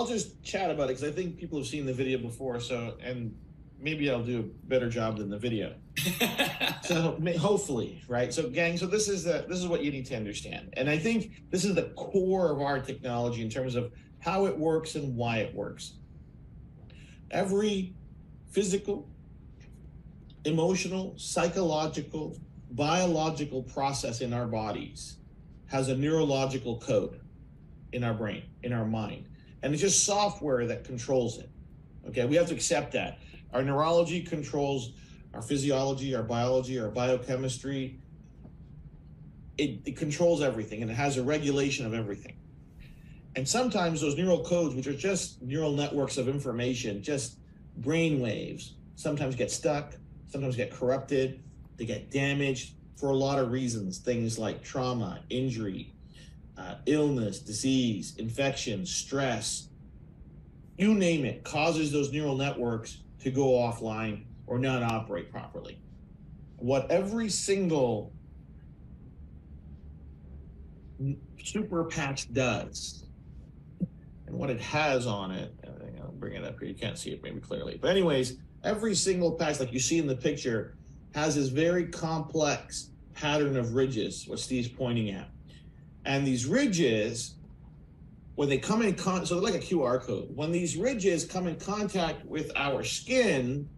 I'll just chat about it because I think people have seen the video before. So, and maybe I'll do a better job than the video. So hopefully, right? So gang, so this is what you need to understand. And I think this is the core of our technology in terms of how it works and why it works. Every physical, emotional, psychological, biological process in our bodies has a neurological code in our brain, in our mind. And it's just software that controls it. Okay, we have to accept that. Our neurology controls our physiology, our biology, our biochemistry. It controls everything, and it has a regulation of everything. And sometimes those neural codes, which are just neural networks of information, just brain waves, sometimes get stuck, sometimes get corrupted, they get damaged for a lot of reasons. Things like trauma, injury, illness, disease, infection, stress, you name it, causes those neural networks to go offline or not operate properly. What every single super patch does, and what it has on it, I'll bring it up here, you can't see it maybe clearly, but anyways, every single patch, like you see in the picture, has this very complex pattern of ridges, what Steve's pointing at. And these ridges, when they come in so they're like a QR code. When these ridges come in contact with our skin,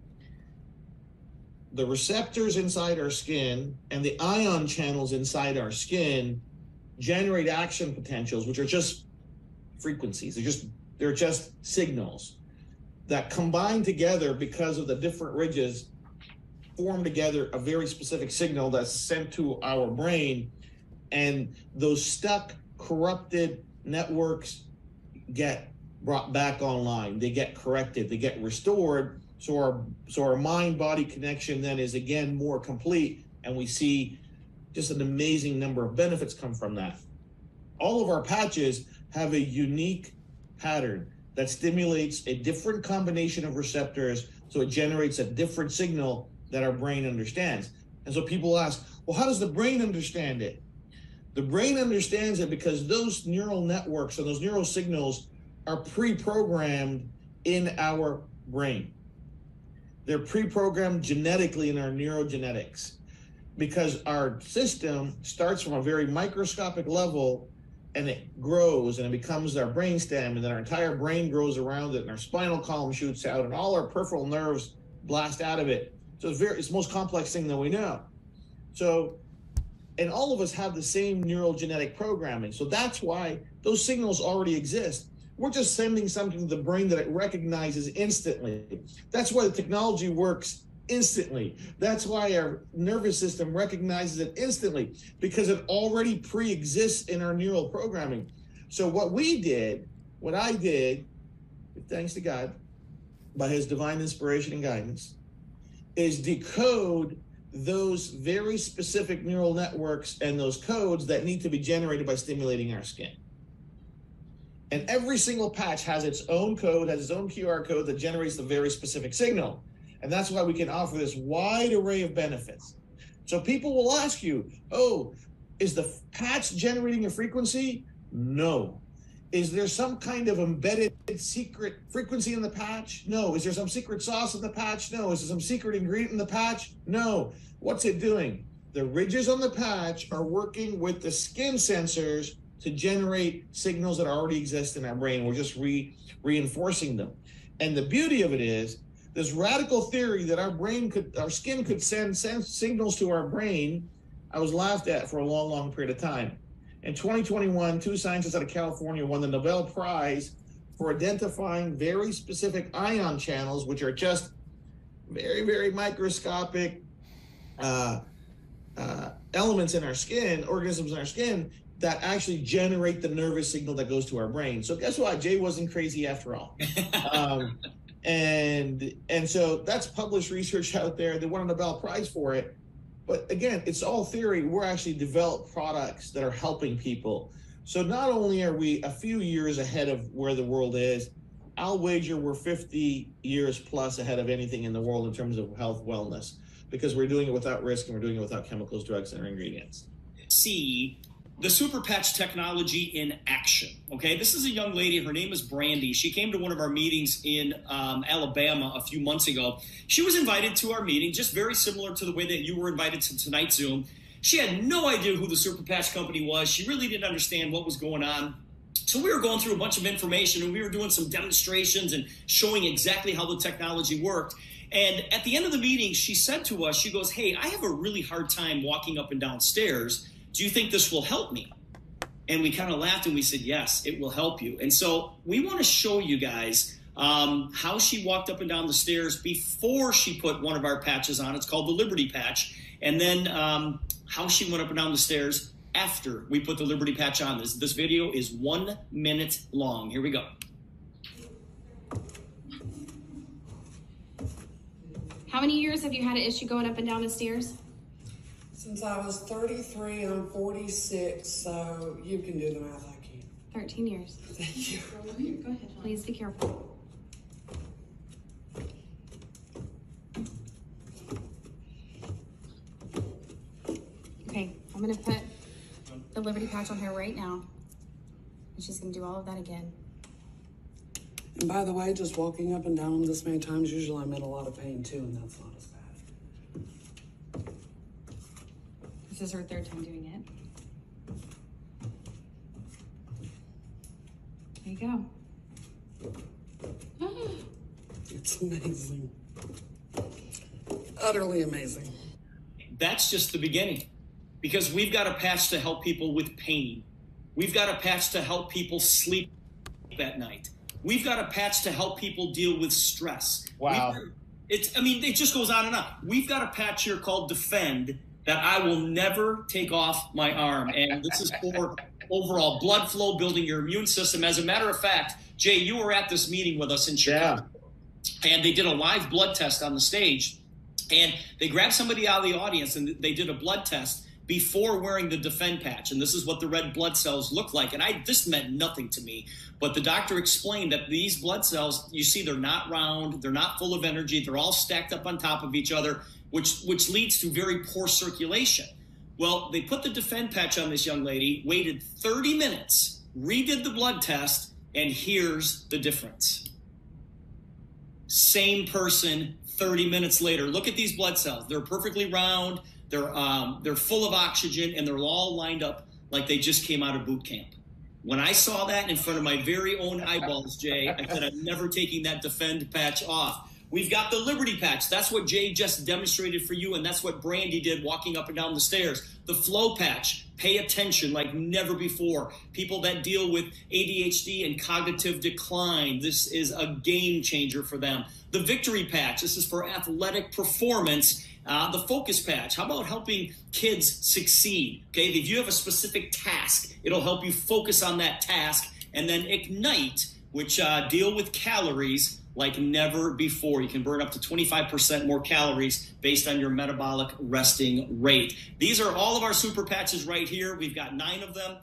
the receptors inside our skin and the ion channels inside our skin generate action potentials, which are just frequencies. They're just signals that combine together because of the different ridges, form together a very specific signal that's sent to our brain. And those stuck, corrupted networks get brought back online. They get corrected, they get restored. So our mind-body connection then is again more complete, and we see just an amazing number of benefits come from that. All of our patches have a unique pattern that stimulates a different combination of receptors, so it generates a different signal that our brain understands. And so people ask, well, how does the brain understand it? The brain understands it because those neural networks and those neural signals are pre-programmed in our brain. They're pre-programmed genetically in our neurogenetics, because our system starts from a very microscopic level and it grows and it becomes our brainstem, and then our entire brain grows around it, and our spinal column shoots out, and all our peripheral nerves blast out of it. So it's the most complex thing that we know. So, and all of us have the same neurogenetic programming. So that's why those signals already exist. We're just sending something to the brain that it recognizes instantly. That's why the technology works instantly. That's why our nervous system recognizes it instantly, because it already pre-exists in our neural programming. So what I did, thanks to God, by his divine inspiration and guidance, is decode those very specific neural networks and those codes that need to be generated by stimulating our skin. And every single patch has its own code, has its own QR code that generates the very specific signal. And that's why we can offer this wide array of benefits. So people will ask you, oh, is the patch generating a frequency? No. Is there some kind of embedded secret frequency in the patch? No. Is there some secret sauce in the patch? No. Is there some secret ingredient in the patch? No. What's it doing? The ridges on the patch are working with the skin sensors to generate signals that already exist in our brain. We're just reinforcing them. And the beauty of it is, this radical theory that our skin could send signals to our brain, I was laughed at for a long, long period of time. In 2021, 2 scientists out of California won the Nobel Prize for identifying very specific ion channels, which are just very, very microscopic elements in our skin, organisms in our skin, that actually generate the nervous signal that goes to our brain. So guess what? Jay wasn't crazy after all. And so that's published research out there. They won a Nobel Prize for it. But again, it's all theory. We're actually developed products that are helping people. So not only are we a few years ahead of where the world is, I'll wager we're 50 years plus ahead of anything in the world in terms of health wellness, because we're doing it without risk and we're doing it without chemicals, drugs, and ingredients. See the super patch technology in action. Okay, this is a young lady. Her name is Brandy. She came to one of our meetings in Alabama a few months ago. She was invited to our meeting, just very similar to the way that you were invited to tonight's Zoom. She had no idea who the super patch company was. She really didn't understand what was going on. So we were going through a bunch of information, and we were doing some demonstrations and showing exactly how the technology worked. And at the end of the meeting, she said to us, she goes, "Hey, I have a really hard time walking up and down stairs. Do you think this will help me?" And we kind of laughed and we said, "Yes, it will help you." And so we want to show you guys how she walked up and down the stairs before she put one of our patches on. It's called the Liberty Patch. And then how she went up and down the stairs after we put the Liberty Patch on. This video is 1 minute long. Here we go. How many years have you had an issue going up and down the stairs? Since I was 33, I'm 46, so you can do the math, I can. 13 years. Thank you. Go ahead. Please be careful. Okay, I'm gonna put the Liberty Patch on her right now. And she's gonna do all of that again. And by the way, just walking up and down them this many times, usually I'm in a lot of pain too, and that's not as bad. This is her third time doing it. There you go. It's amazing. Utterly amazing. That's just the beginning, because we've got a patch to help people with pain. We've got a patch to help people sleep at night. We've got a patch to help people deal with stress. Wow. It just goes on and on. We've got a patch here called Defend that I will never take off my arm. And this is for overall blood flow, building your immune system. As a matter of fact, Jay, you were at this meeting with us in Chicago. Yeah. And they did a live blood test on the stage. And they grabbed somebody out of the audience and they did a blood test before wearing the Defend patch. And this is what the red blood cells look like. And this meant nothing to me. But the doctor explained that these blood cells, you see, they're not round, they're not full of energy, they're all stacked up on top of each other, which leads to very poor circulation. Well, they put the Defend patch on this young lady, waited 30 minutes, redid the blood test, and here's the difference. Same person 30 minutes later. Look at these blood cells. They're perfectly round, they're full of oxygen, and they're all lined up like they just came out of boot camp. When I saw that in front of my very own eyeballs, Jay, I said, I'm never taking that Defend patch off. We've got the Liberty Patch. That's what Jay just demonstrated for you, and that's what Brandy did walking up and down the stairs. The Flow Patch, pay attention like never before. People that deal with ADHD and cognitive decline, this is a game changer for them. The Victory Patch, this is for athletic performance. The Focus Patch, how about helping kids succeed? Okay, if you have a specific task, it'll help you focus on that task. And then Ignite, which deal with calories like never before. You can burn up to 25% more calories based on your metabolic resting rate. These are all of our super patches right here. We've got 9 of them.